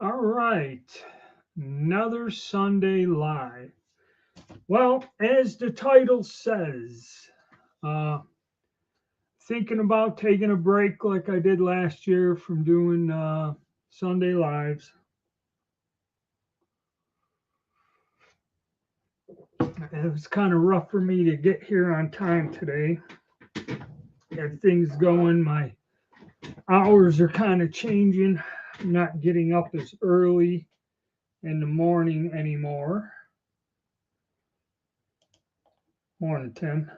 All right, another Sunday live. Well, as the title says, uh, thinking about taking a break like I did last year from doing Sunday lives. It was kind of rough for me to get here on time today. Had things going, my hours are kind of changing. I'm not getting up as early in the morning anymore. Morning, Tim.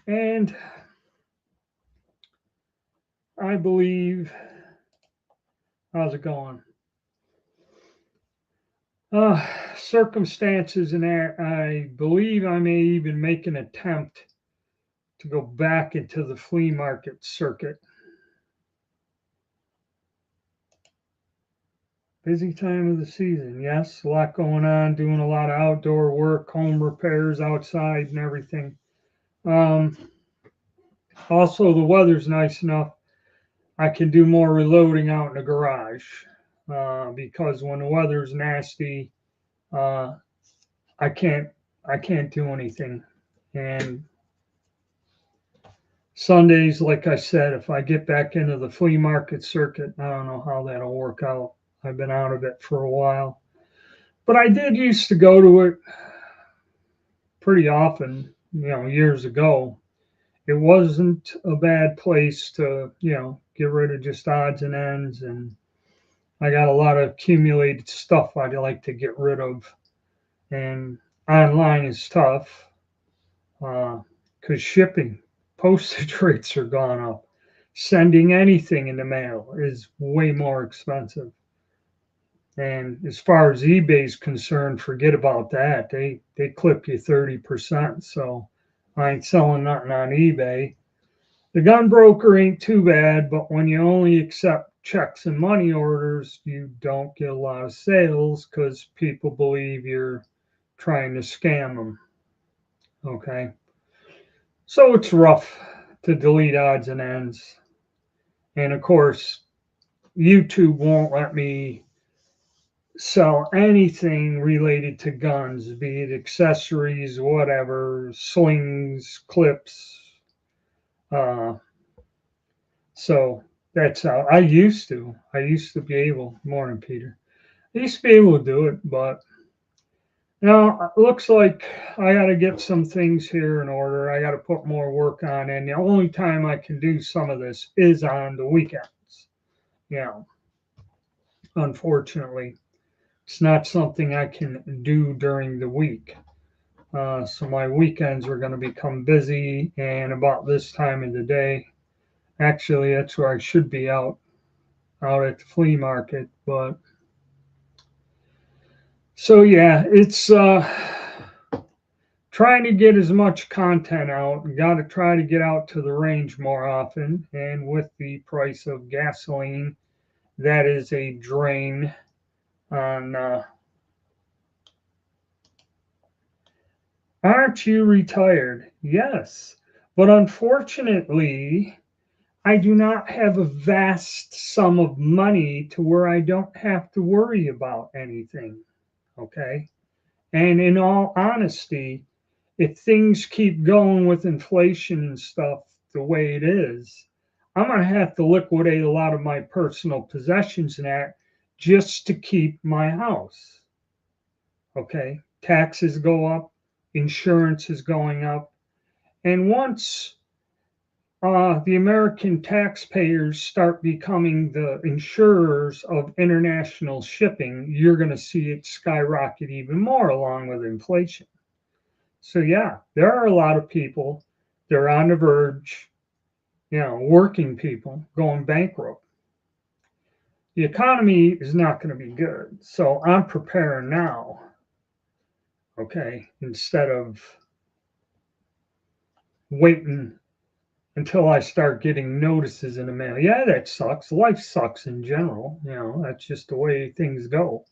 And I believe, how's it going? Circumstances and I believe I may even make an attempt to go back into the flea market circuit. Busy time of the season, yes, a lot going on, doing a lot of outdoor work, home repairs outside and everything. Um, Also, the weather's nice enough. I can do more reloading out in the garage because when the weather's nasty, uh, I can't I can't do anything. And Sundays, like I said, if I get back into the flea market circuit, I don't know how that'll work out. I've been out of it for a while. But I did used to go to it pretty often, years ago. It wasn't a bad place to, get rid of just odds and ends. And I got a lot of accumulated stuff I'd like to get rid of. And online is tough because shipping, postage rates are gone up. Sending anything in the mail is way more expensive. And as far as eBay is concerned, forget about that. They clip you 30%. So I ain't selling nothing on eBay. The gun broker ain't too bad, but when you only accept checks and money orders, you don't get a lot of sales because people believe you're trying to scam them. Okay. So it's rough to delete odds and ends. And of course, YouTube won't let me sell anything related to guns, be it accessories, whatever, slings, clips. Uh, so that's how I used to. I used to be able, morning, Peter. I used to be able to do it, but now it looks like I got to get some things here in order. I got to put more work on, and the only time I can do some of this is on the weekends. Yeah, unfortunately, it's not something I can do during the week. So my weekends are going to become busy, and about this time of the day, actually, that's where I should be out at the flea market. But so yeah, it's trying to get as much content out. Got to try to get out to the range more often, and with the price of gasoline, that is a drain on. Aren't you retired? Yes, but unfortunately, I do not have a vast sum of money to where I don't have to worry about anything. Okay. And in all honesty, if things keep going with inflation and stuff the way it is, I'm going to have to liquidate a lot of my personal possessions and that just to keep my house. Okay. Taxes go up, insurance is going up. And once the American taxpayers start becoming the insurers of international shipping, you're going to see it skyrocket even more along with inflation. So, yeah, there are a lot of people, they're on the verge, working people going bankrupt. The economy is not going to be good. So, I'm preparing now, okay, instead of waiting until I start getting notices in the mail. Yeah, that sucks. Life sucks in general. That's just the way things go.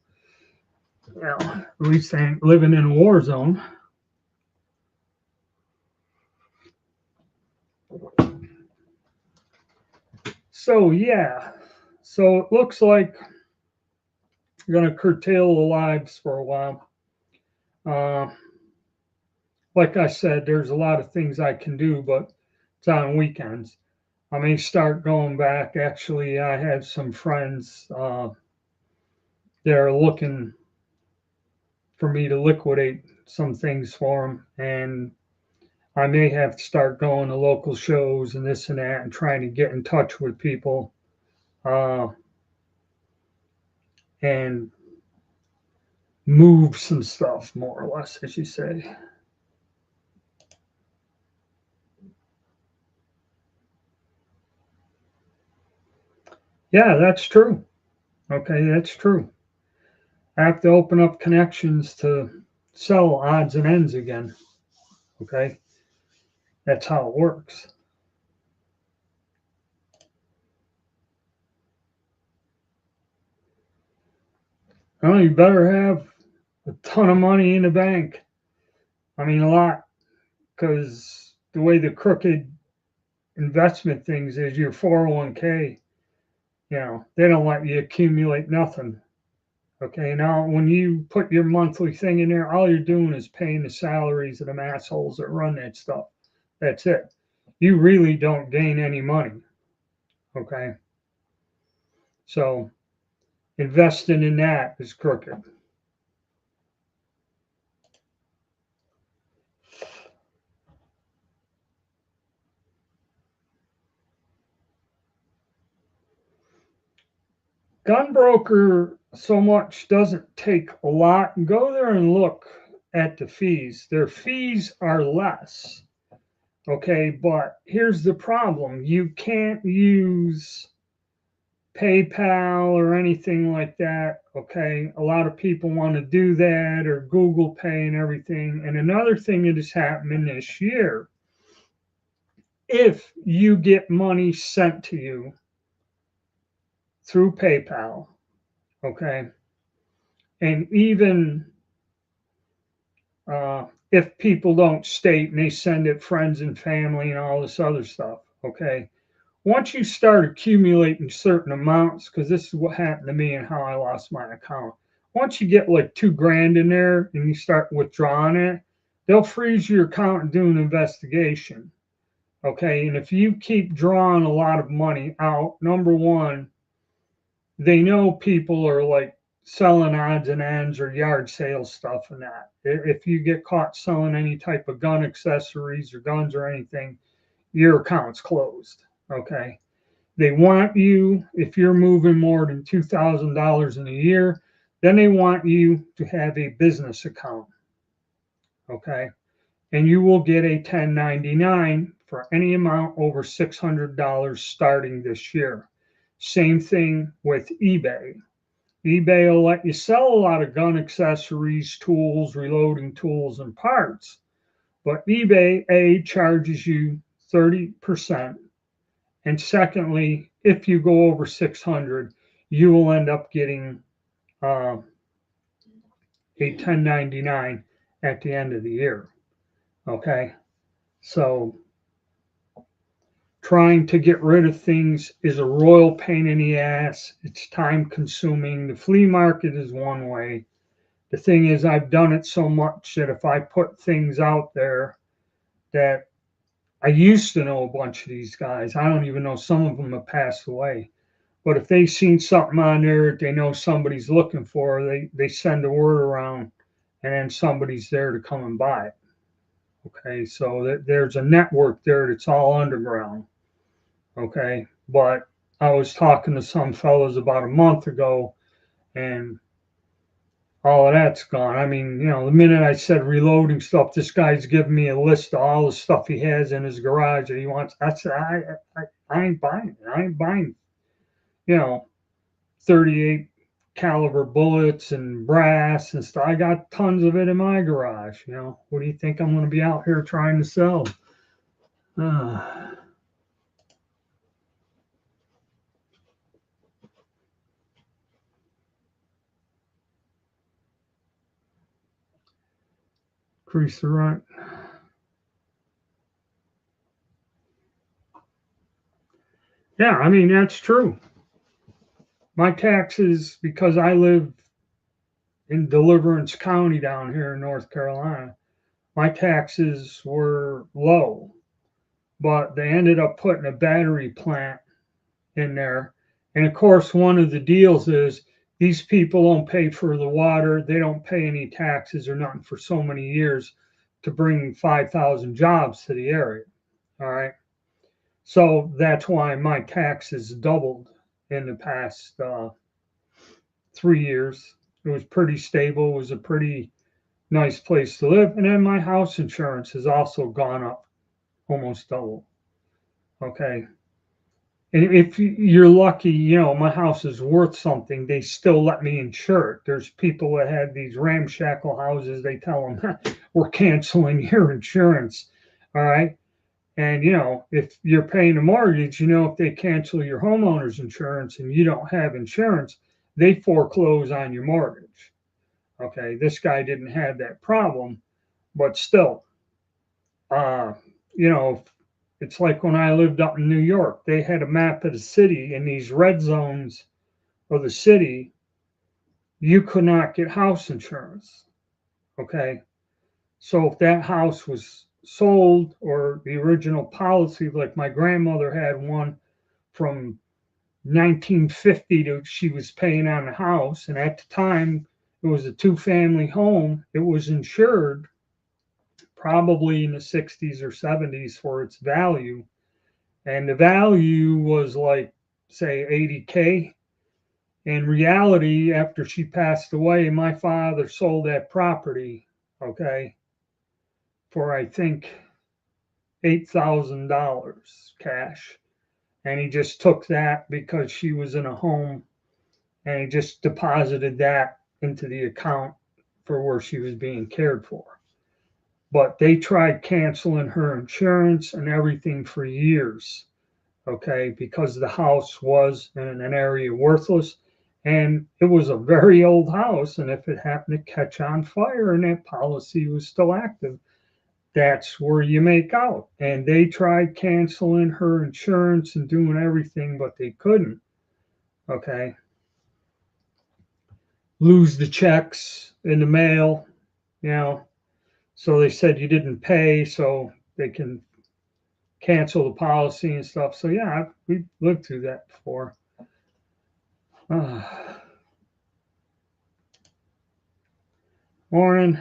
At least I ain't living in a war zone. So, yeah. So it looks like going to curtail the lives for a while. Like I said, there's a lot of things I can do, but it's on weekends. I may start going back. Actually, I have some friends that are looking for me to liquidate some things for them, and I may have to start going to local shows and this and that and trying to get in touch with people and move some stuff, more or less, as you say. Yeah, that's true. Okay, that's true. I have to open up connections to sell odds and ends again. Okay, that's how it works. Well, you better have a ton of money in the bank. I mean, a lot, because the way the crooked investment things is your 401k, they don't let you accumulate nothing. Okay, now when you put your monthly thing in there, all you're doing is paying the salaries of the assholes that run that stuff. That's it. You really don't gain any money. Okay, so investing in that is crooked. Gun broker so much doesn't take a lot. Go there and look at the fees. Their fees are less. Okay, but here's the problem. You can't use PayPal or anything like that. Okay, a lot of people want to do that, or Google Pay and everything. And another thing that is happening this year, if you get money sent to you through PayPal, okay, and even if people don't state and they send it friends and family and all this other stuff, okay, once you start accumulating certain amounts, because this is what happened to me and how I lost my account. Once you get like 2 grand in there and you start withdrawing it, they'll freeze your account and do an investigation. Okay. And if you keep drawing a lot of money out, number one, they know people are like selling odds and ends or yard sale stuff and that. If you get caught selling any type of gun accessories or guns or anything, your account's closed. Okay. They want you, if you're moving more than $2,000 in a year, then they want you to have a business account. Okay. And you will get a 1099 for any amount over $600 starting this year. Same thing with eBay. eBay will let you sell a lot of gun accessories, tools, reloading tools, and parts. But eBay charges you 30%. And secondly, if you go over 600, you will end up getting a 1099 at the end of the year. Okay. So trying to get rid of things is a royal pain in the ass. It's time consuming. The flea market is one way. The thing is, I've done it so much that if I put things out there that I used to know a bunch of these guys, I don't even know, some of them have passed away. But if they seen something on there that they know somebody's looking for, they send a word around and then somebody's there to come and buy it. Okay, so there's a network there that's all underground. Okay, but I was talking to some fellows about a month ago and all of that's gone. I mean, the minute I said reloading stuff, this guy's giving me a list of all the stuff he has in his garage that he wants. I said, I ain't buying it. I ain't buying, 38 caliber bullets and brass and stuff. I got tons of it in my garage. What do you think I'm going to be out here trying to sell? Increase the rent. Yeah, I mean, that's true. My taxes, because I live in Deliverance County down here in North Carolina, my taxes were low, but they ended up putting a battery plant in there. And of course, one of the deals is these people don't pay for the water, they don't pay any taxes or nothing for so many years to bring 5,000 jobs to the area. All right. So that's why my taxes doubled in the past 3 years. It was pretty stable, it was a pretty nice place to live. And then my house insurance has also gone up almost double. Okay. And if you're lucky, my house is worth something, they still let me insure it. There's people that have these ramshackle houses, they tell them, we're canceling your insurance. All right. And, if you're paying a mortgage, if they cancel your homeowner's insurance and you don't have insurance, they foreclose on your mortgage. Okay. This guy didn't have that problem, but still, uh, you know, it's like when I lived up in New York, they had a map of the city, and these red zones of the city, you could not get house insurance. Okay. So if that house was sold or the original policy, like my grandmother had one from 1950 to she was paying on the house, and at the time it was a two-family home, it was insured probably in the 60s or 70s for its value, and the value was like, say, 80K. In reality, after she passed away, my father sold that property, okay, for I think $8,000 cash. And he just took that because she was in a home, and he just deposited that into the account for where she was being cared for. But they tried canceling her insurance and everything for years, okay, because the house was in an area worthless, and it was a very old house. And if it happened to catch on fire and that policy was still active, that's where you make out. And they tried canceling her insurance and doing everything, but they couldn't. Okay. Lose the checks in the mail, you know. So they said you didn't pay, so they can cancel the policy and stuff. So yeah, we lived through that before. Morning.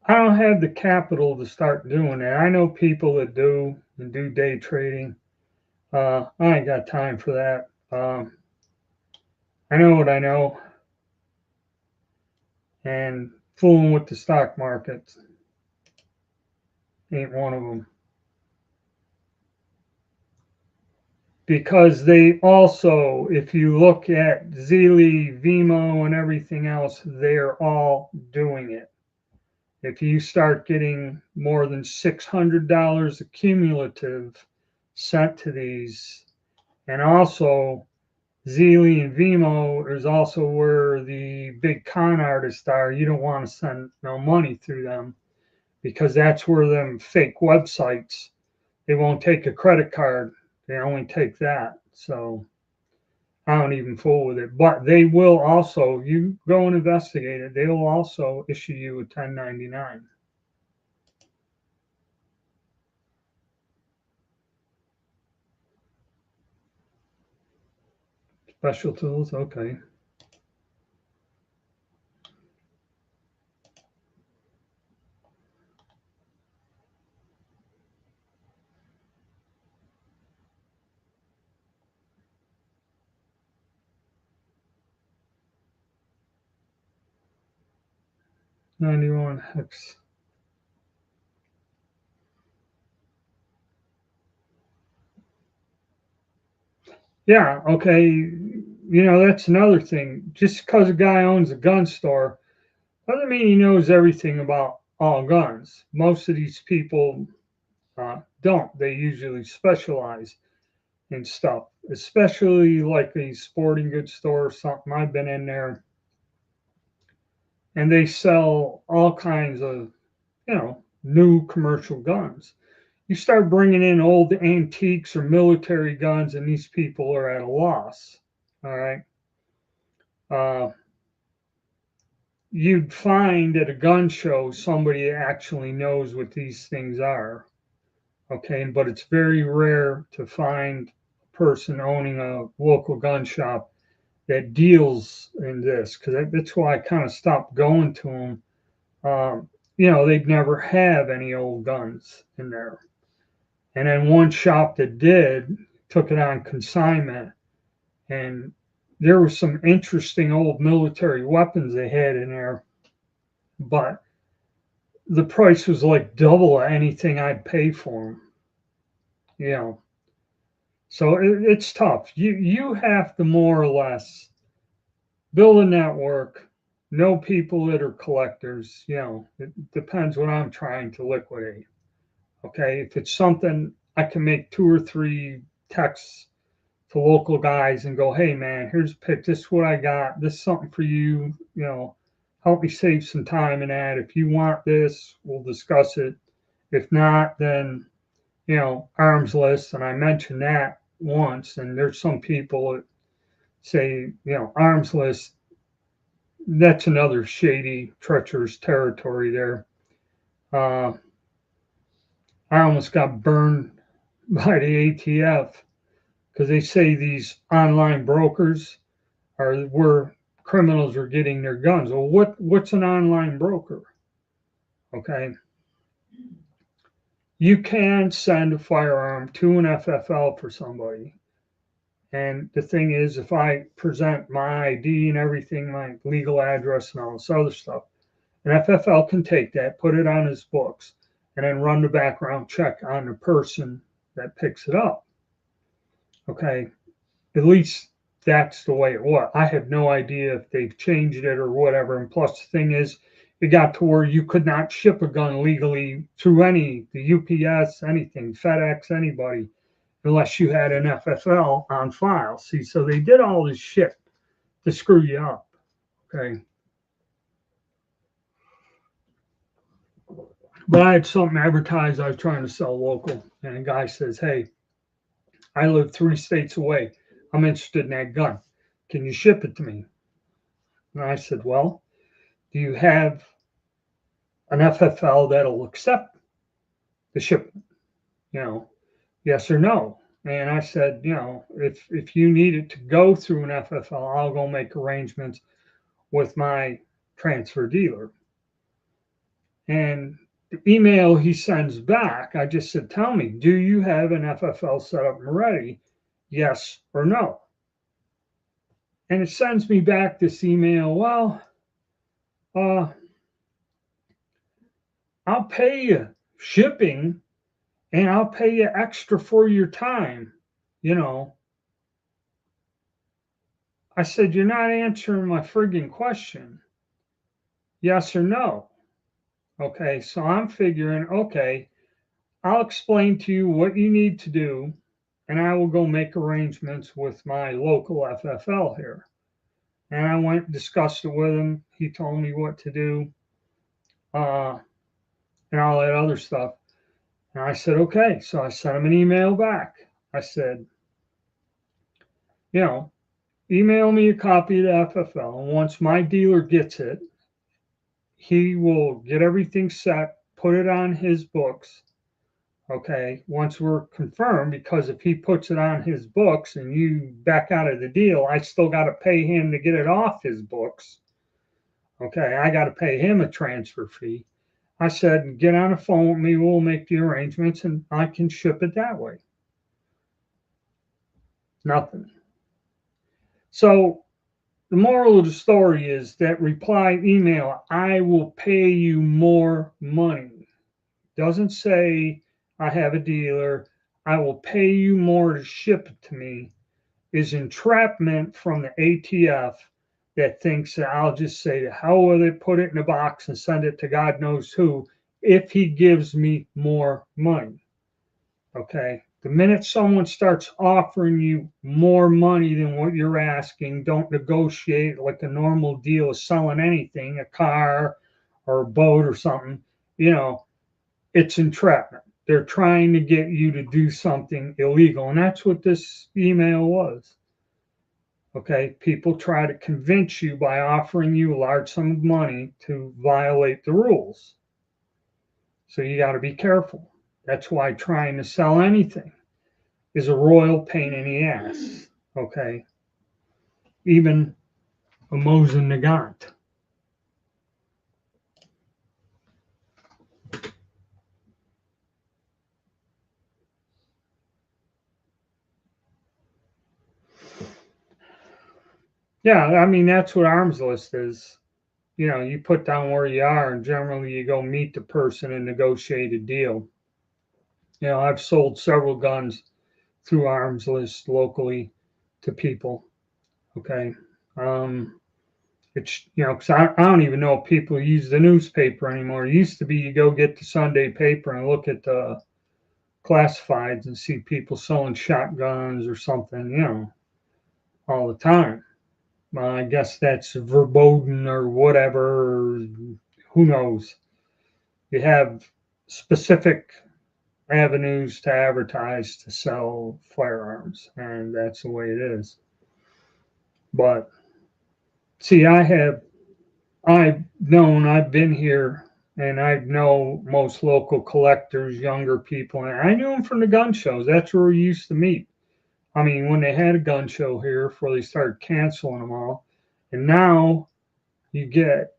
I don't have the capital to start doing it. I know people that do and do day trading. I ain't got time for that. I know what I know, and fooling with the stock market ain't one of them. Because they also, if you look at Zealy, Vimo, and everything else, they're all doing it. If you start getting more than $600 cumulative sent to these, and also Zealy and Vimo is also where the big con artists are. You don't want to send no money through them because that's where them fake websites, they won't take a credit card. They only take that. So I don't even fool with it. But they will also, you go and investigate it, they will also issue you a 1099. Special tools, okay. $91 hex. Yeah, okay. That's another thing. Just because a guy owns a gun store doesn't mean he knows everything about all guns. Most of these people don't. They usually specialize in stuff, especially like a sporting goods store or something. I've been in there, and they sell all kinds of, new commercial guns. You start bringing in old antiques or military guns, and these people are at a loss. All right. Uh, you'd find at a gun show somebody actually knows what these things are. Okay. But it's very rare to find a person owning a local gun shop that deals in this, because that's why I kind of stopped going to them. They'd never have any old guns in there. And then one shop that did took it on consignment, and there were some interesting old military weapons they had in there, but the price was like double anything I'd pay for them. You know, so it's tough. You have to more or less build a network, know people that are collectors. It depends what I'm trying to liquidate. Okay, if it's something I can make 2 or 3 texts to local guys and go, hey man, here's a pick. This is what I got. This is something for you. Help me save some time in that. If you want this, we'll discuss it. If not, then arms list. And I mentioned that once. And there's some people that say, arms list. That's another shady, treacherous territory there. I almost got burned by the ATF because they say these online brokers are where criminals are getting their guns. Well, what's an online broker? Okay. You can send a firearm to an FFL for somebody. And the thing is, if I present my ID and everything, my legal address and all this other stuff, an FFL can take that, put it on his books, and then run the background check on the person that picks it up. Okay. At least that's the way it was. I have no idea if they've changed it or whatever. And plus, the thing is, it got to where you could not ship a gun legally through the UPS, anything, FedEx, anybody, unless you had an FFL on file. See, so they did all this shit to screw you up. Okay. But I had something advertised I was trying to sell local, and a guy says, hey, I live 3 states away. I'm interested in that gun. Can you ship it to me? And I said, well, do you have an FFL that'll accept the shipment? Yes or no. And I said, if you need it to go through an FFL, I'll go make arrangements with my transfer dealer. And the email he sends back, I just said, tell me, do you have an FFL set up and ready? Yes or no? And it sends me back this email, well, I'll pay you shipping and I'll pay you extra for your time. I said, you're not answering my frigging question. Yes or no? Okay, so I'm figuring, okay, I'll explain to you what you need to do, and I will go make arrangements with my local FFL here. And I went and discussed it with him. He told me what to do, and all that other stuff. And I said, okay. So I sent him an email back. I said, email me a copy of the FFL. And once my dealer gets it, he will get everything set, put it on his books. Okay, once we're confirmed, because if he puts it on his books and you back out of the deal, I still got to pay him to get it off his books. Okay, I got to pay him a transfer fee. I said, get on the phone with me, we'll make the arrangements, and I can ship it that way. Nothing. So the moral of the story is that reply email, I will pay you more money. Doesn't say I have a dealer, I will pay you more to ship it to me, is entrapment from the ATF that thinks that I'll just say to hell with it, put it in a box and send it to God knows who if he gives me more money. Okay. The minute someone starts offering you more money than what you're asking, don't negotiate like a normal deal of selling anything, a car or a boat or something. it's entrapment. They're trying to get you to do something illegal. And that's what this email was. Okay. People try to convince you by offering you a large sum of money to violate the rules. So you got to be careful. That's why trying to sell anything is a royal pain in the ass. Okay. Even a Mosin Nagant. Yeah, I mean, that's what arms list is. You put down where you are, and generally you go meet the person and negotiate a deal. I've sold several guns through arms list locally to people. Okay. It's, because I don't even know if people use the newspaper anymore. It used to be you go get the Sunday paper and look at the classifieds and see people selling shotguns or something, all the time. I guess that's verboten or whatever. Or who knows? You have specific avenues to advertise to sell firearms, and that's the way it is. But see, I've been here, and I know most local collectors, younger people, and I knew them from the gun shows. That's where we used to meet. I mean, when they had a gun show here before they started canceling them all, and now you get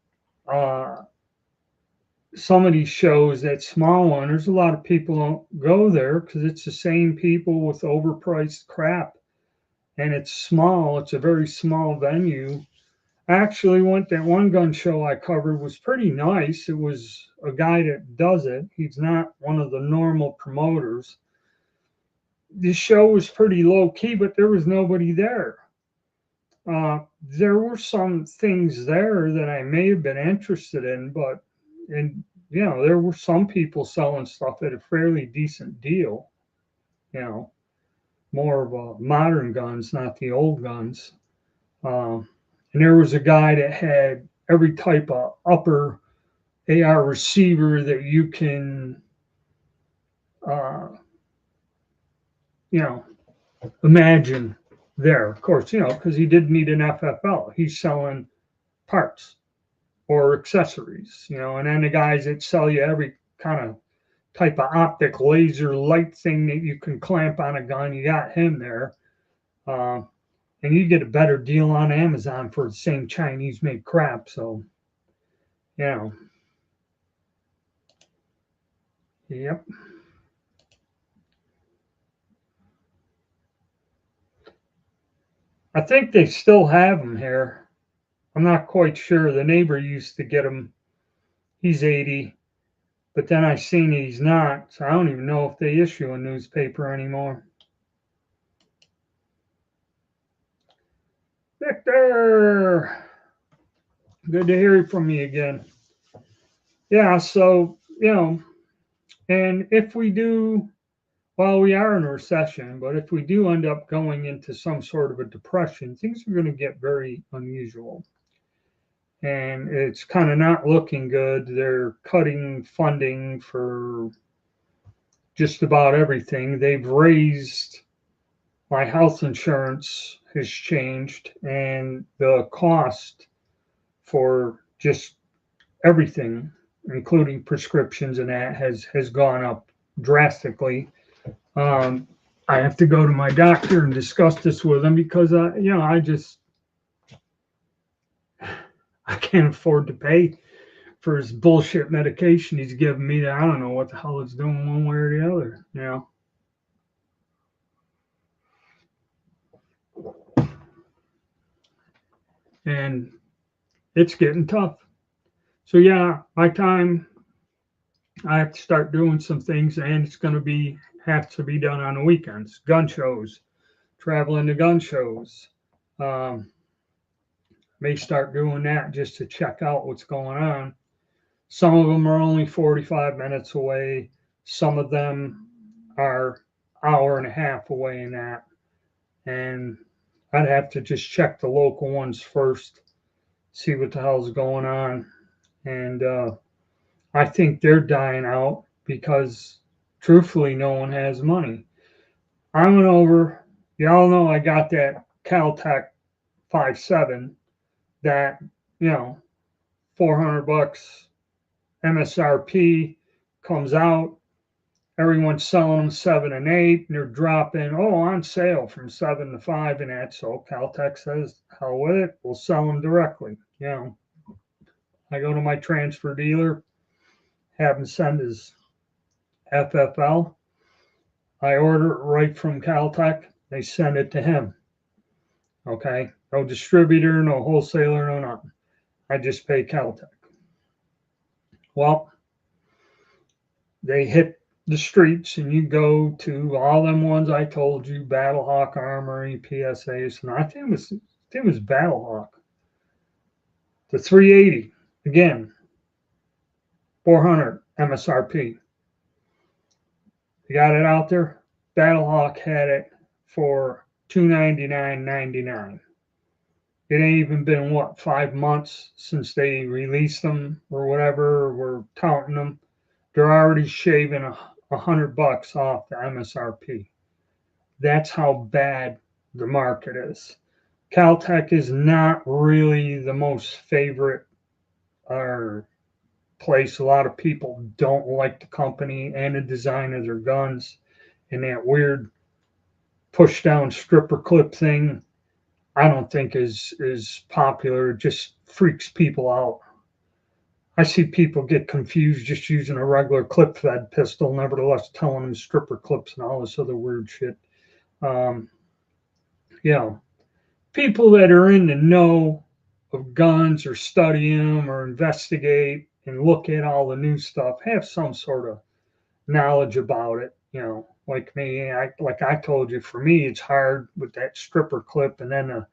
some of these shows, that small one, there's a lot of people don't go there because it's the same people with overpriced crap, and it's small. It's a very small venue. I actually went, that one gun show I covered was pretty nice. It was a guy that does it. He's not one of the normal promoters. The show was pretty low key, but there was nobody there. There were some things there that I may have been interested in, but there were some people selling stuff at a fairly decent deal. More of a modern guns, not the old guns. And there was a guy that had every type of upper AR receiver that you can, uh, you know, imagine there. Of course, because he didn't need an FFL. He's selling parts or accessories, and then the guys that sell you every kind of type of optic laser light thing that you can clamp on a gun, you got him there. And you get a better deal on Amazon for the same Chinese made crap. So, yep. I think they still have them here. I'm not quite sure. The neighbor used to get them. He's 80, but then I seen he's not. So I don't even know if they issue a newspaper anymore. Victor, good to hear from you again. Yeah, so, and if we do, well, we are in a recession, but if we do end up going into some sort of a depression, things are going to get very unusual. And it's kind of not looking good. They're cutting funding for just about everything. They've raised, my health insurance has changed, and the cost for just everything, including prescriptions and that, has gone up drastically. I have to go to my doctor and discuss this with him because I can't afford to pay for his bullshit medication he's giving me that I don't know what the hell it's doing one way or the other. And it's getting tough. So yeah, my time, I have to start doing some things, and it's going to have to be done on the weekends. Gun shows, traveling to gun shows. May start doing that just to check out what's going on. Some of them are only 45 minutes away. Some of them are hour and a half away in that. And I'd have to just check the local ones first, see what the hell's going on. And I think they're dying out because truthfully, no one has money. I went over, y'all know I got that Caltech 5.7 that, you know, $400 MSRP comes out. Everyone's selling them 7 and 8, and they're dropping, on sale from 7 to 5 and that. So Caltech says, hell with it, we'll sell them directly. I go to my transfer dealer, have him send his FFL. I order it right from Caltech. They send it to him. Okay, no distributor, no wholesaler, no nothing. I just pay Caltech. Well, they hit the streets, and you go to all them ones I told you, Battlehawk Armory, PSAs, and I think it was Battlehawk. The 380, again, 400 MSRP. You got it out there? Battlehawk had it for $299.99. It ain't even been 5 months since they released them or whatever. We're touting them. They're already shaving $100 off the MSRP. That's how bad the market is. Caltech is not really the most favorite place. A lot of people don't like the company and the design of their guns, and that weird push down stripper clip thing I don't think is popular. It just freaks people out. I see people get confused just using a regular clip fed pistol, nevertheless telling them stripper clips and all this other weird shit. Um, People that are in the know of guns or study them or investigate and look at all the new stuff have some sort of knowledge about it. Like me, like I told you, for me, it's hard with that stripper clip, and then the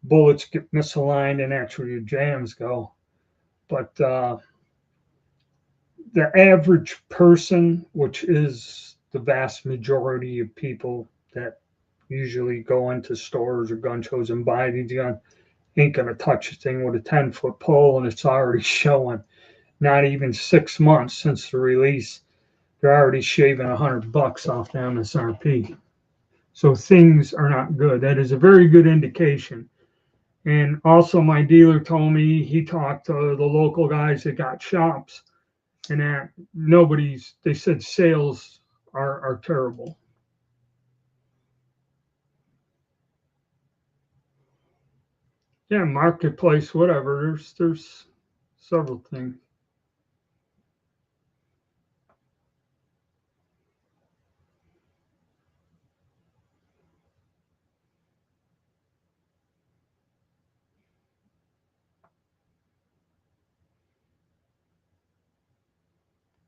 bullets get misaligned, and that's where your jams go. But the average person, which is the vast majority of people that usually go into stores or gun shows and buy these guns, ain't gonna touch a thing with a 10-foot pole, and it's already showing. Not even 6 months since the release, they're already shaving $100 off the MSRP. So things are not good. That is a very good indication. And also, my dealer told me he talked to the local guys that got shops, and that they said sales are terrible. Yeah, marketplace, whatever. There's several things.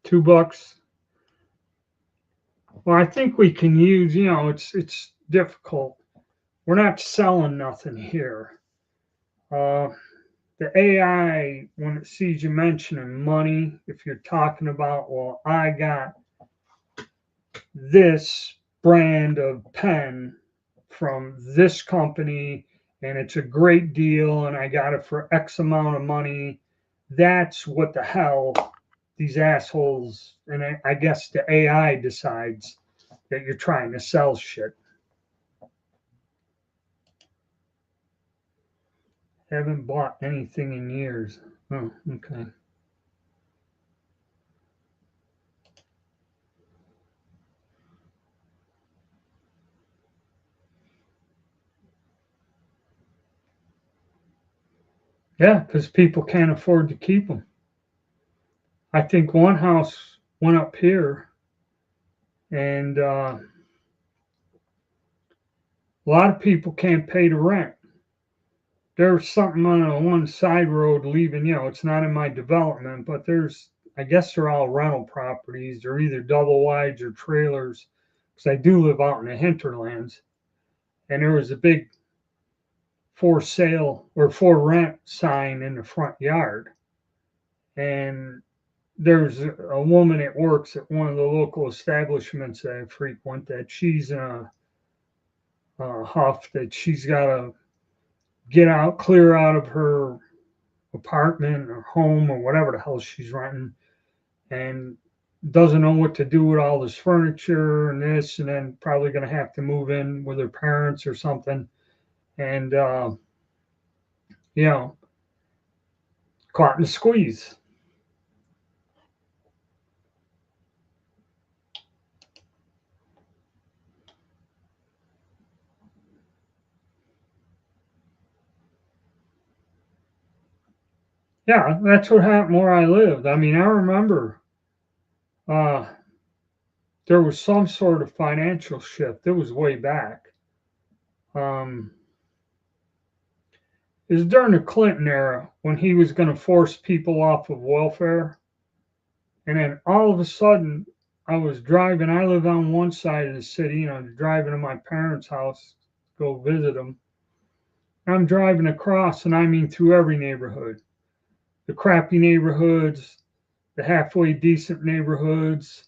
$2. Well, I think we can use. It's difficult. We're not selling nothing here. The AI, when it sees you mentioning money, if you're talking about, well, I got this brand of pen from this company and it's a great deal and I got it for X amount of money, that's what the hell these assholes, and I guess the AI decides that you're trying to sell shit. Haven't bought anything in years. Oh, okay. Yeah, because people can't afford to keep them. I think one house went up here, and a lot of people can't pay the rent. There's something on one side road leaving, it's not in my development, but I guess they're all rental properties. They're either double wides or trailers, because I do live out in the hinterlands. And there was a big for sale or for rent sign in the front yard. And there's a woman that works at one of the local establishments that I frequent, that she's in a huff that she's got to clear out of her apartment or home or whatever the hell she's renting. And doesn't know what to do with all this furniture and this, and then probably going to have to move in with her parents or something. And, you know, caught in a squeeze. Yeah, that's what happened where I lived. I mean, I remember uh, there was some sort of financial shift. It was way back. Um, it was during the Clinton era when he was going to force people off of welfare. And then all of a sudden, I was driving. I live on one side of the city, and I was driving to my parents' house to go visit them. I'm driving across, and I mean through every neighborhood, the crappy neighborhoods, the halfway decent neighborhoods,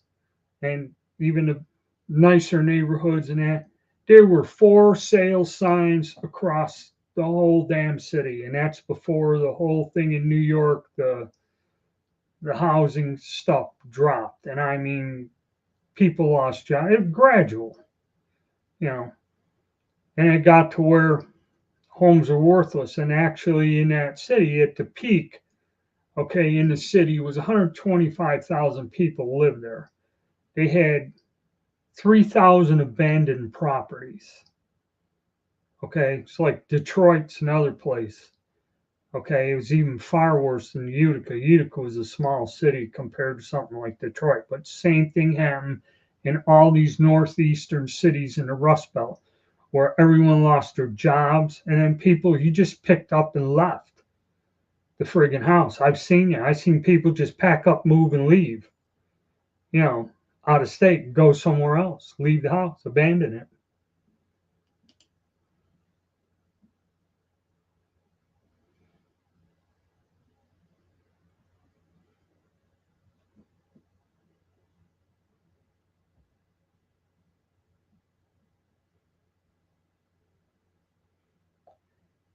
and even the nicer neighborhoods and that. There were for sale signs across the whole damn city, and that's before the whole thing in New York, the housing stuff dropped. And I mean, people lost jobs. It was gradual, you know, and it got to where homes are worthless. And actually, in that city, at the peak, okay, in the city was 125,000 people lived there. They had 3,000 abandoned properties. Okay, it's like Detroit's another place. Okay, it was even far worse than Utica. Utica was a small city compared to something like Detroit, but same thing happened in all these northeastern cities in the Rust Belt, where everyone lost their jobs, and then people you just picked up and left the friggin' house. I've seen it. I've seen people just pack up, move, and leave. You know, out of state, go somewhere else, leave the house, abandon it.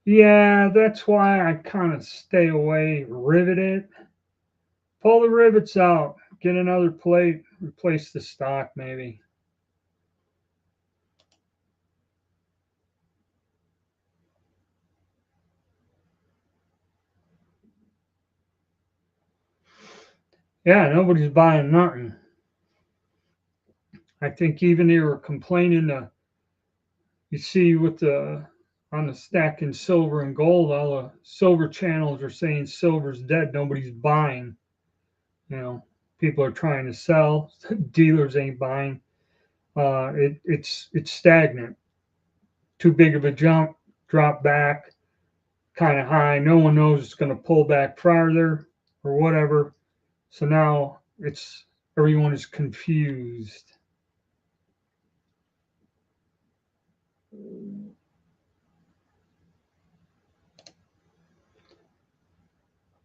Yeah, that's why I kind of stay away, rivet it, pull the rivets out, get another plate, replace the stock maybe. Yeah, nobody's buying nothing. I think even they were complaining you see with the on the stack in silver and gold, all the silver channels are saying silver's dead, nobody's buying. You know, people are trying to sell, dealers ain't buying. It's stagnant. Too big of a jump, drop back, kind of high. No one knows it's going to pull back farther or whatever. So now it's everyone is confused.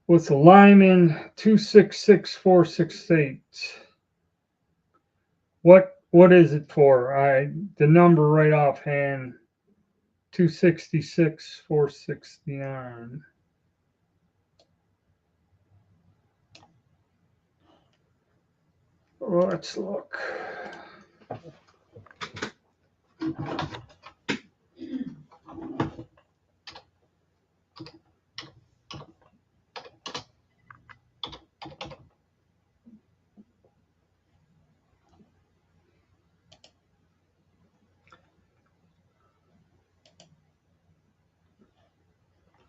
With the Lyman 266468. What is it for? The number right offhand 266469. Let's look.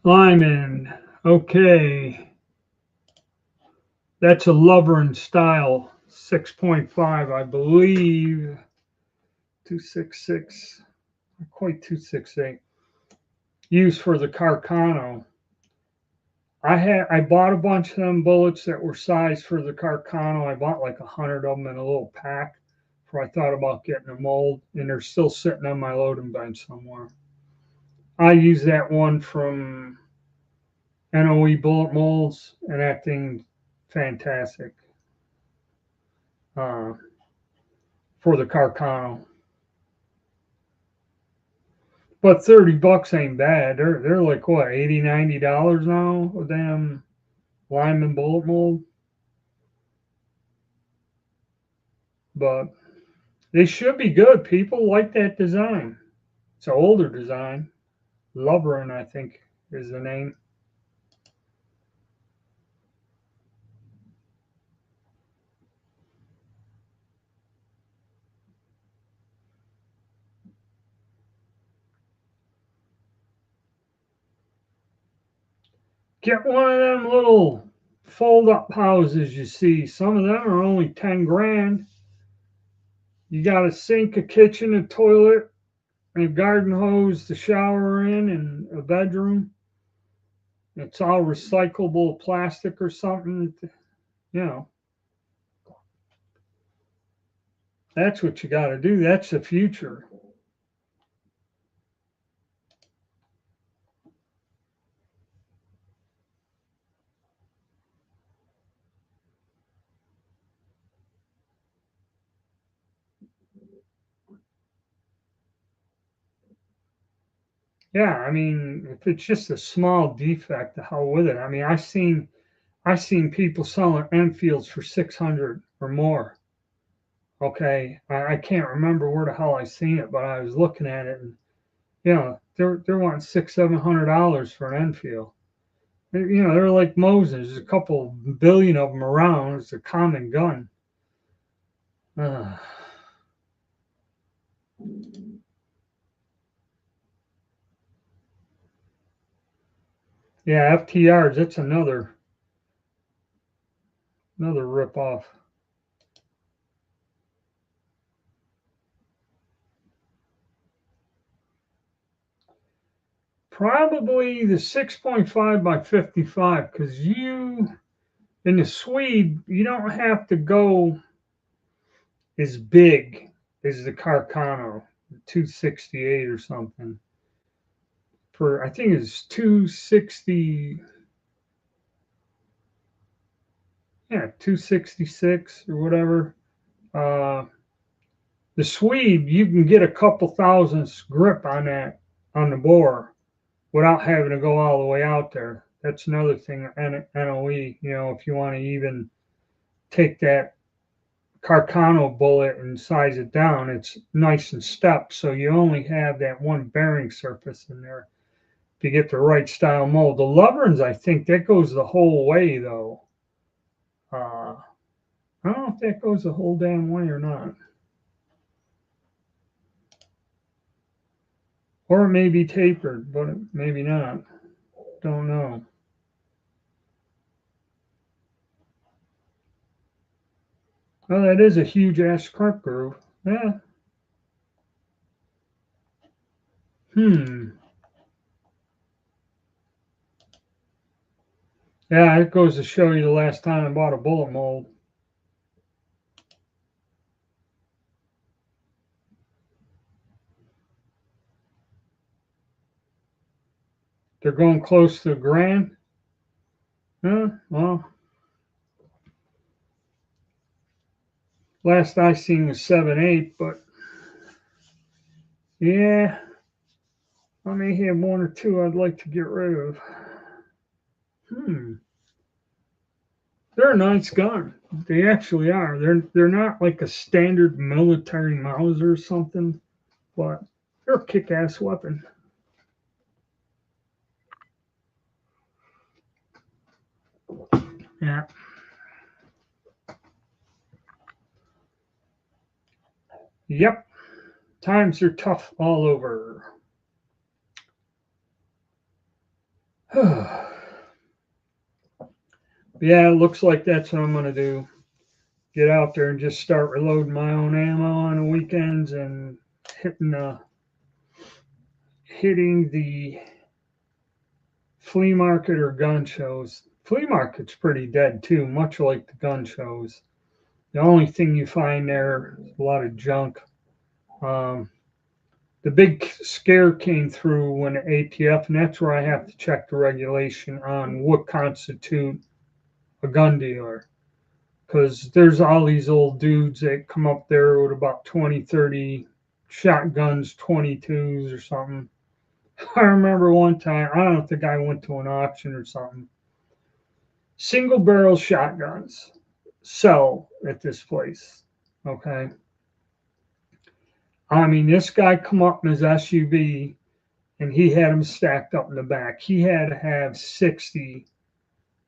Lyman. Okay. That's a lover in style 6.5, I believe. 266, quite 268. Used for the Carcano. I bought a bunch of them bullets that were sized for the Carcano. I bought like 100 of them in a little pack before I thought about getting a mold, and they're still sitting on my loading bench somewhere. I use that one from NOE bullet molds, and that thing's fantastic uh, for the Carcano. But $30 ain't bad. They're like what, $80, $90 now? A damn Lyman bullet mold. but they should be good. People like that design. It's an older design. Lovren, I think, is the name. Get one of them little fold up houses you see. Some of them are only 10 grand. You got a sink, a kitchen, a toilet, and a garden hose to shower in, and a bedroom. It's all recyclable plastic or something. You know, that's what you got to do. That's the future. Yeah, I mean, if it's just a small defect, the hell with it. I mean, I seen people selling Enfields for 600 or more. Okay, I can't remember where the hell I seen it, but I was looking at it, and they're wanting $600-700 for an Enfield. They're like Moses. There's a couple billion of them around. It's a common gun. Uh, yeah, FTRs. That's another rip off. Probably the 6.5 by 55, because in the Swede you don't have to go as big as the Carcano 268 or something. For I think it's 260, yeah, 266 or whatever. Uh, the Swede, you can get a couple thousandths grip on that on the bore without having to go all the way out there. That's another thing. NOE, if you want to even take that Carcano bullet and size it down, it's nice and stepped, so you only have that one bearing surface in there to get the right style mold. The Loverns, I think that goes the whole way though. Uh, I don't know if that goes the whole damn way or not. Or it may be tapered, but maybe not. Don't know. Well, that is a huge ass cart groove. Yeah. Hmm. Yeah, it goes to show you the last time I bought a bullet mold. They're going close to a grand. Well, last I seen was 7.8, but yeah, I may have one or two I'd like to get rid of. Hmm. They're a nice gun. They actually are. They're not like a standard military Mauser or something, but they're a kick-ass weapon. Yeah. Yep. Times are tough all over. Yeah, it looks like that's what I'm going to do. Get out there and just start reloading my own ammo on the weekends and hitting the flea market or gun shows. Flea market's pretty dead too, much like the gun shows. The only thing you find there is a lot of junk. Um, the big scare came through when the ATF, and that's where I have to check the regulation on what constitutes a gun dealer. Because there's all these old dudes that come up there with about 20, 30 shotguns, 22s or something. I remember one time, I don't think I went to an auction or something. Single barrel shotguns sell at this place. Okay. I mean, this guy come up in his SUV and he had them stacked up in the back. He had to have 60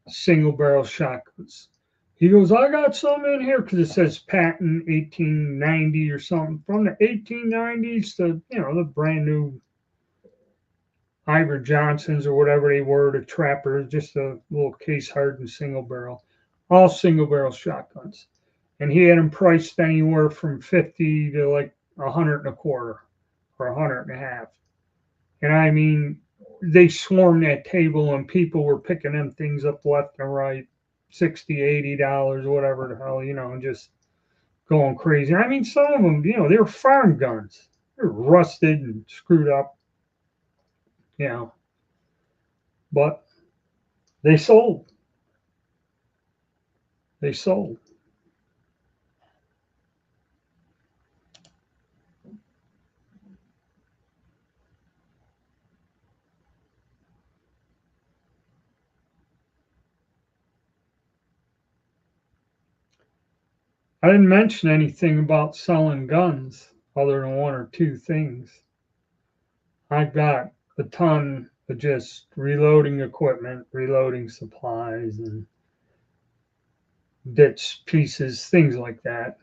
single barrel shotguns. He goes, I got some in here because it says patent 1890 or something from the 1890s to, the brand new Iver Johnsons or whatever they were, the trappers, just a little case hardened single barrel, all single barrel shotguns. And he had them priced anywhere from 50 to like 100 and a quarter or 100 and a half. And I mean, they swarmed that table and people were picking them things up left and right, 60, $80, whatever the hell, and just going crazy. I mean, some of them, they were farm guns. They're rusted and screwed up, you know, but they sold. They sold. I didn't mention anything about selling guns other than one or two things. I've got a ton of just reloading equipment, reloading supplies, and bits, pieces, things like that.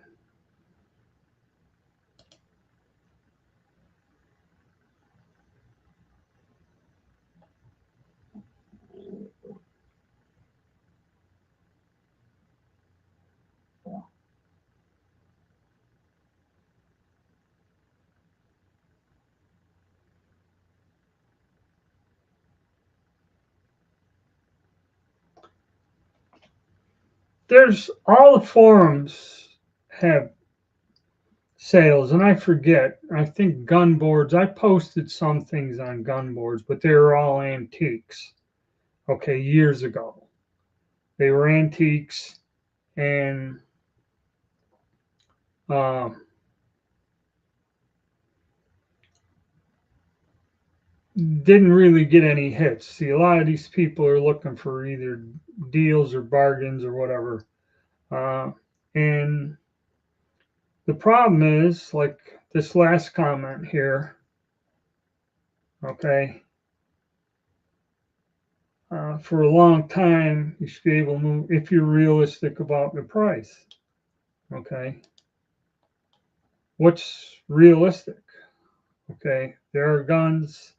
There's all the forums have sales, and I forget. I think gun boards. I posted some things on gun boards, but they were all antiques. Okay, years ago, they were antiques, and uh, didn't really get any hits. See, a lot of these people are looking for either deals or bargains or whatever. And the problem is, like this last comment here, okay, for a long time, you should be able to move if you're realistic about the price. Okay. What's realistic? Okay. There are guns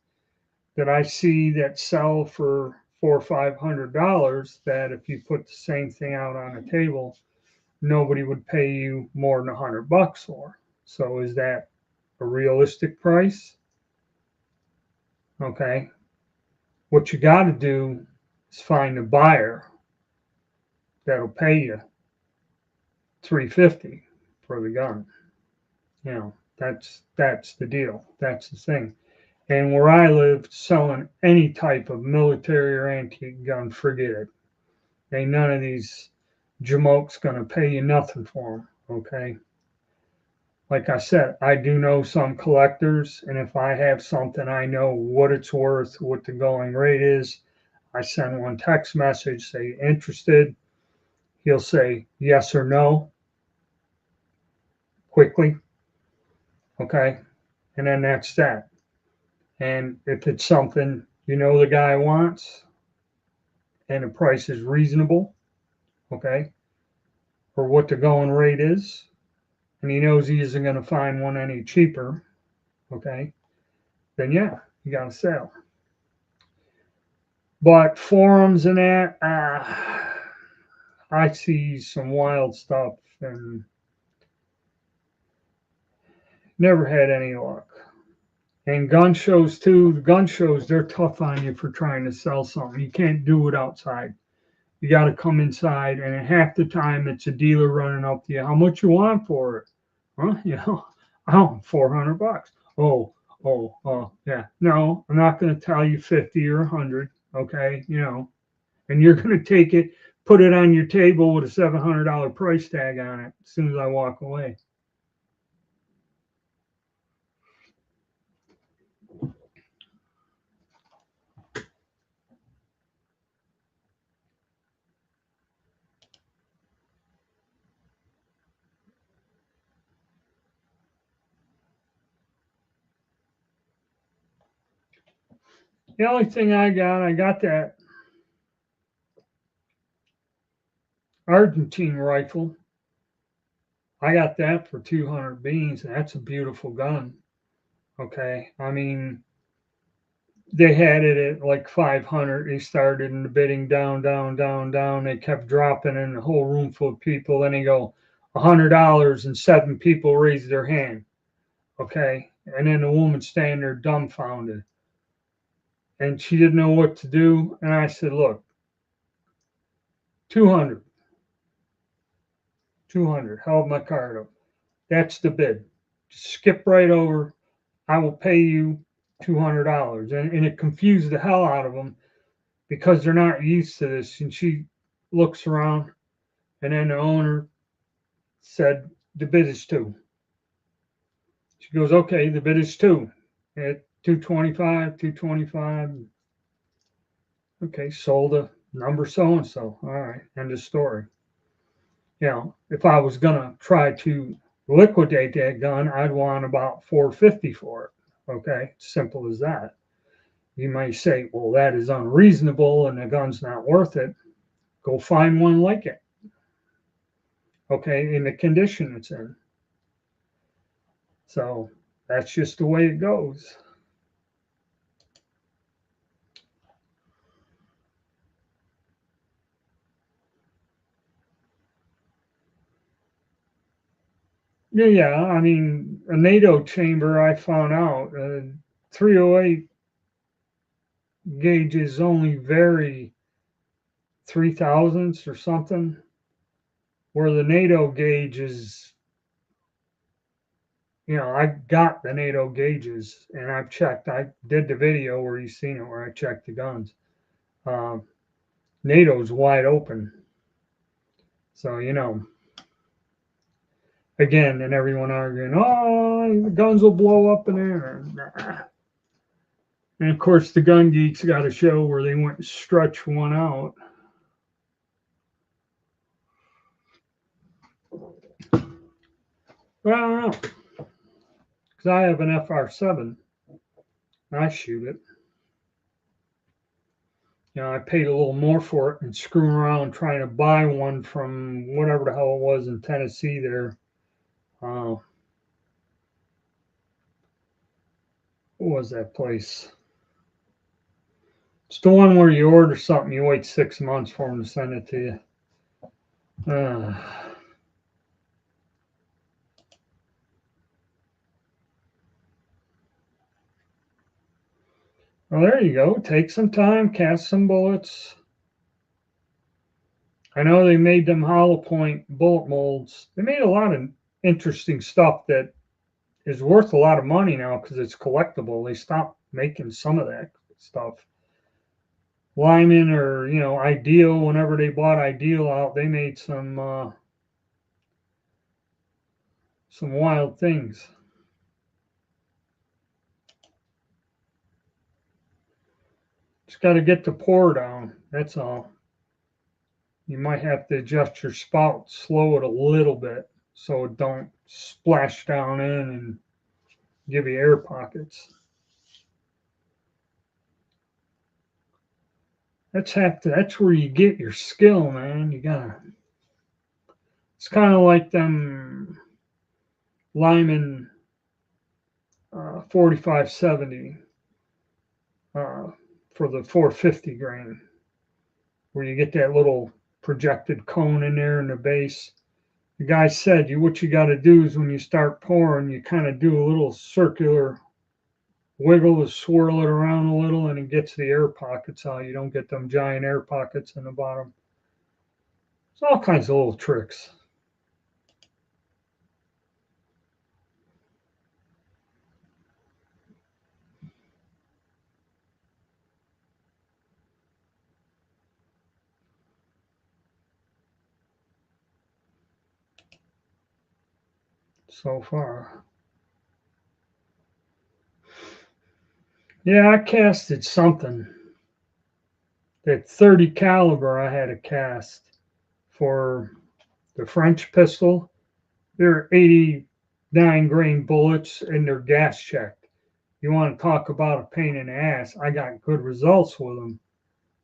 that I see that sell for $400 or $500 that if you put the same thing out on a table, nobody would pay you more than $100 for. So is that a realistic price? Okay. What you got to do is find a buyer that'll pay you $350 for the gun. That's the deal. That's the thing. And where I lived, selling any type of military or antique gun, forget it. Ain't none of these jamokes gonna pay you nothing for them. Okay. Like I said, I do know some collectors, and if I have something, I know what it's worth, what the going rate is. I send one text message, say interested. He'll say yes or no quickly. Okay. And then that's that. And if it's something the guy wants and the price is reasonable, okay, or what the going rate is, and he knows he isn't going to find one any cheaper, okay, then yeah, you got to sell. But forums and that, I see some wild stuff and never had any luck. And gun shows too, the gun shows, they're tough on you for trying to sell something. You can't do it outside. You got to come inside, and half the time it's a dealer running up to you. How much you want for it? Huh? I want $400. Yeah. No, I'm not going to tell you 50 or 100. Okay, and you're going to take it, put it on your table with a $700 price tag on it as soon as I walk away. The only thing I got that Argentine rifle. I got that for 200 beans, and that's a beautiful gun. Okay. I mean, they had it at like 500. They started in the bidding down, down, down, down. They kept dropping in a whole room full of people. Then they go $100, and 7 people raised their hand. Okay. And then the woman standing there dumbfounded. And she didn't know what to do. And I said, look, 200, 200, held my card up. That's the bid. Just skip right over. I will pay you $200. And it confused the hell out of them because they're not used to this. And she looks around, and then the owner said, the bid is 2. She goes, okay, the bid is 2. At 225, 225. Okay, sold a number so and so. All right, end of story. You know, if I was gonna try to liquidate that gun, I'd want about 450 for it. Okay, simple as that. You might say, well, that is unreasonable and the gun's not worth it. Go find one like it. Okay, in the condition it's in. So that's just the way it goes. Yeah. I mean, a NATO chamber, I found out, 308 gauges only vary 3 thousandths or something, where the NATO gauge is, I got the NATO gauges and I've checked. I did the video where you've seen it, where I checked the guns. Um, NATO's wide open. So, again, and everyone arguing, oh, the guns will blow up in there. Nah. And of course, the gun geeks got a show where they went and stretched one out. But I don't know, because I have an FR7 and I shoot it. I paid a little more for it and screwing around trying to buy one from whatever the hell it was in Tennessee there. What was that place? It's the one where you order something, you wait 6 months for them to send it to you. Well, there you go. Take some time, cast some bullets. I know they made them hollow point bullet molds. They made a lot of interesting stuff that is worth a lot of money now because it's collectible. They stopped making some of that stuff. Lyman or Ideal, whenever they bought Ideal out, they made some wild things. Just got to get the pour down. That's all. You might have to adjust your spout, slow it a little bit so it don't splash down in and give you air pockets. That's where you get your skill, man. It's kind of like them Lyman 4570 for the 450 grain, where you get that little projected cone in there in the base. The guy said, what you got to do is when you start pouring, you kind of do a little circular wiggle to swirl it around a little, and it gets the air pockets out. You don't get them giant air pockets in the bottom. There's all kinds of little tricks. So far. Yeah, I casted something. That 30 caliber I had to cast for the French pistol. They're 89 grain bullets and they're gas checked. you want to talk about a pain in the ass, I got good results with them,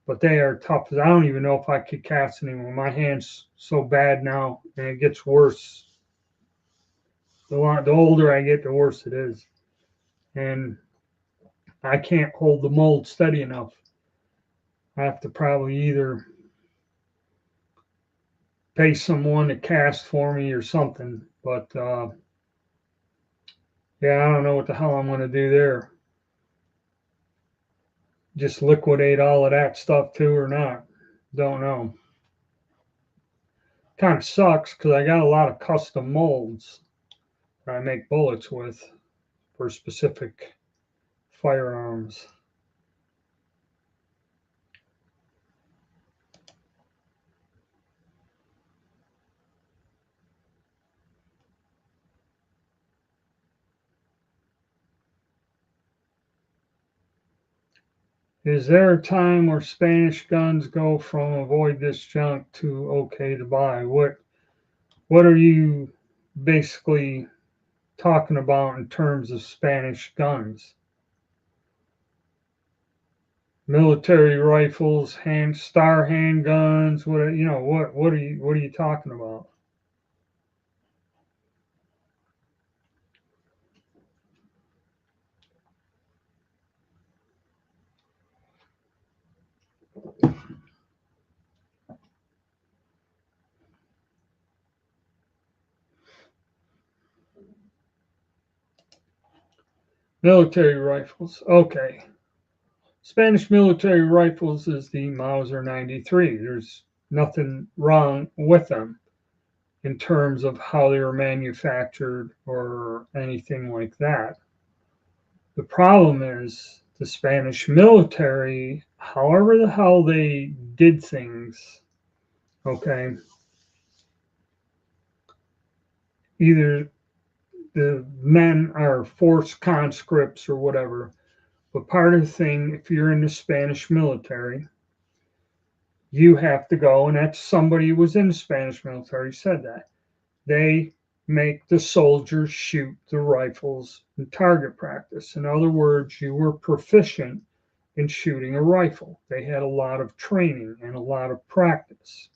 but they are tough. I don't even know if I could cast anymore. My hand's so bad now, and it gets worse. The older I get, the worse it is. And I can't hold the mold steady enough. I have to probably either pay someone to cast for me or something. But yeah, I don't know what the hell I'm going to do there. Just liquidate all of that stuff too or not. Don't know. Kind of sucks because I got a lot of custom molds that I make bullets with for specific firearms. Is there a time where Spanish guns go from avoid this junk to okay to buy? What are you basically talking about in terms of Spanish guns? Military rifles, star handguns, what are you talking about? Military rifles. Okay. Spanish military rifles is the Mauser 93. There's nothing wrong with them in terms of how they were manufactured or anything like that. The problem is the Spanish military, however the hell they did things, okay, either the men are forced conscripts or whatever, but part of the thing, if you're in the Spanish military, you have to go, and that's somebody who was in the Spanish military said that. They make the soldiers shoot the rifles in target practice. In other words, you were proficient in shooting a rifle. They had a lot of training and a lot of practice.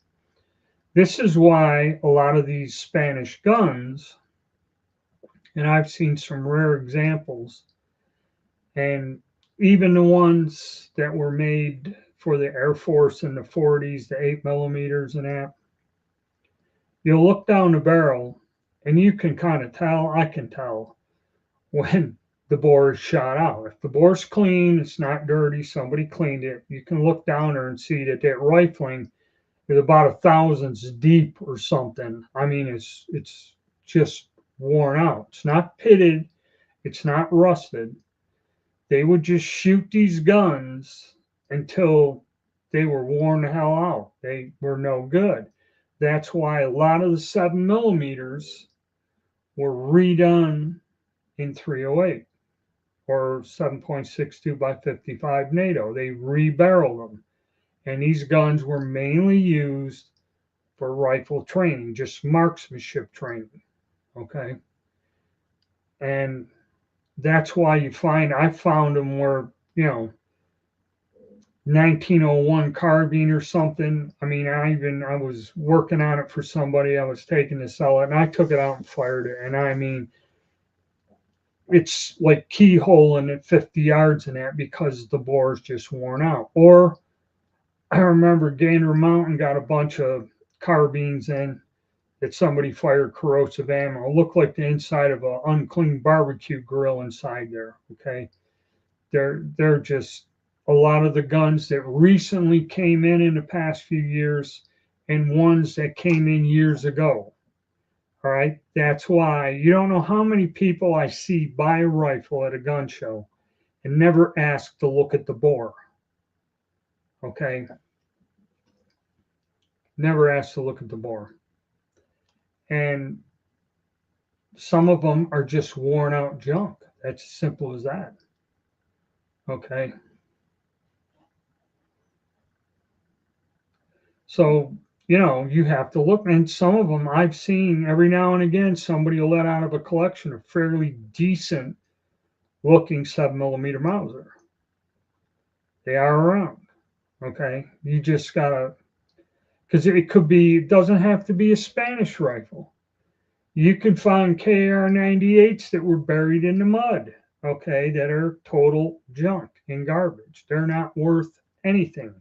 This is why a lot of these Spanish guns, and I've seen some rare examples, and even the ones that were made for the Air Force in the 40s, the 8 millimeters and that, you'll look down the barrel and you can kind of tell, I can tell when the bore is shot out. If the bore's clean, it's not dirty, somebody cleaned it, you can look down there and see that that rifling is about 1,000 deep or something. I mean, it's just worn out. It's not pitted, it's not rusted. They would just shoot these guns until they were worn the hell out. They were no good. That's why a lot of the 7 millimeters were redone in 308 or 7.62 by 55 NATO. They rebarreled them. And these guns were mainly used for rifle training, just marksmanship training. Okay. And that's why I found them where, 1901 carbine or something. I mean, I was working on it for somebody. I was taking to sell it, and I took it out and fired it. And I mean, it's like keyholing at 50 yards in that because the bore is just worn out. Or I remember Gander Mountain got a bunch of carbines in that somebody fired corrosive ammo. It looked like the inside of an unclean barbecue grill inside there. Okay, they're just a lot of the guns that recently came in the past few years and ones that came in years ago. All right, that's why you don't know how many people I see buy a rifle at a gun show and never ask to look at the bore. Okay, never ask to look at the bore. And some of them are just worn out junk. That's as simple as that. Okay. So, you have to look, and some of them I've seen every now and again, somebody will let out of a collection a fairly decent looking 7mm Mauser. They are around. Okay, you just gotta, because it doesn't have to be a Spanish rifle. You could find KR-98s that were buried in the mud, okay, that are total junk and garbage. They're not worth anything,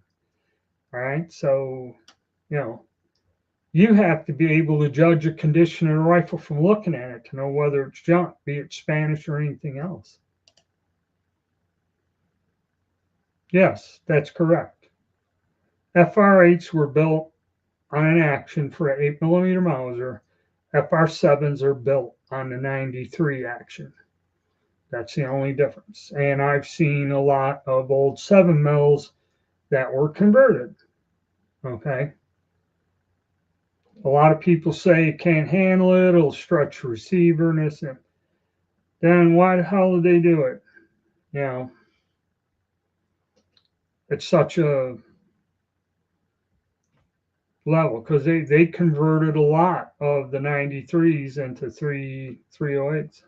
right? So, you have to be able to judge the condition of a rifle from looking at it to know whether it's junk, be it Spanish or anything else. Yes, that's correct. FR8s were built on an action for an 8mm Mauser. FR7s are built on the 93 action. That's the only difference. And I've seen a lot of old 7mm that were converted. Okay. A lot of people say it can't handle it, it'll stretch the receiver and this. And then why the hell did they do it? It's such a level because they converted a lot of the 93s into 308s.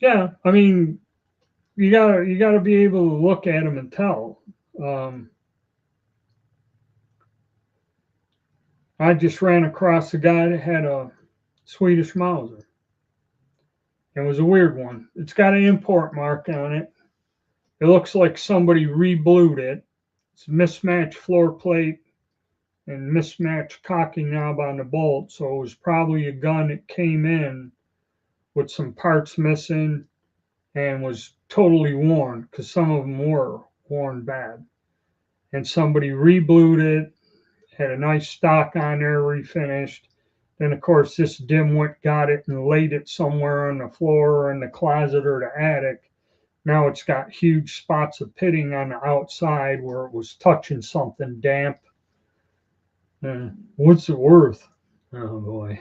Yeah, I mean, you gotta be able to look at them and tell. I just ran across a guy that had a Swedish Mauser. It was a weird one. It's got an import mark on it. It looks like somebody re-blued it. It's a mismatched floor plate and mismatched cocking knob on the bolt. So it was probably a gun that came in with some parts missing and was totally worn, because some of them were worn bad. And somebody re-blued it, had a nice stock on there, refinished. Then, of course, this dimwit got it and laid it somewhere on the floor or in the closet or the attic. Now it's got huge spots of pitting on the outside where it was touching something damp. What's it worth? Oh, boy.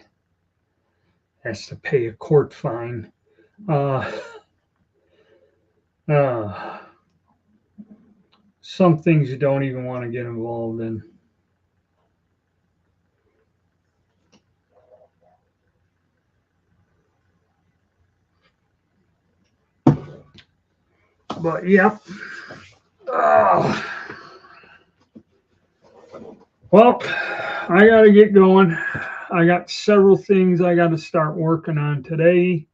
Has to pay a court fine. Some things you don't even want to get involved in. But yeah. Well, I got to get going. I got several things I got to start working on today.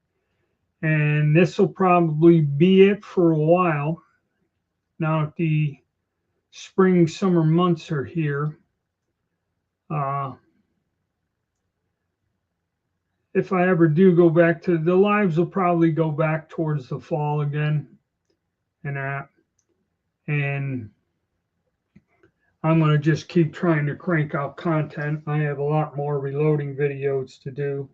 And this will probably be it for a while. Now that the spring, summer months are here, if I ever do go back to the lives, will probably go back towards the fall again and that. And I'm going to just keep trying to crank out content. I have a lot more reloading videos to do.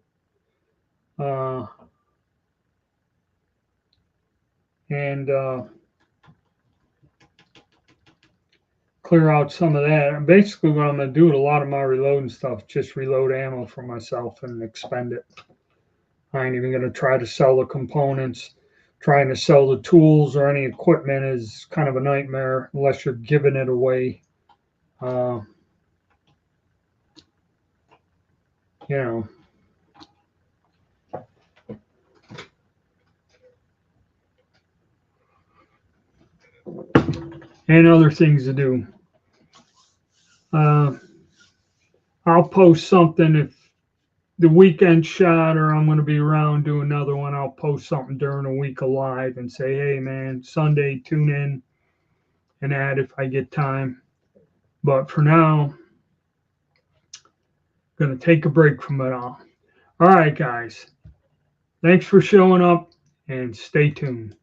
Clear out some of that. And basically what I'm going to do with a lot of my reloading stuff, just reload ammo for myself and expend it. I ain't even going to try to sell the components. Trying to sell the tools or any equipment is kind of a nightmare unless you're giving it away. And other things to do. I'll post something if the weekend shot or I'm going to be around do another one. I'll post something during a week of live and say, hey man, Sunday tune in and add if I get time. But for now, I'm going to take a break from it all. All right, guys. Thanks for showing up and stay tuned.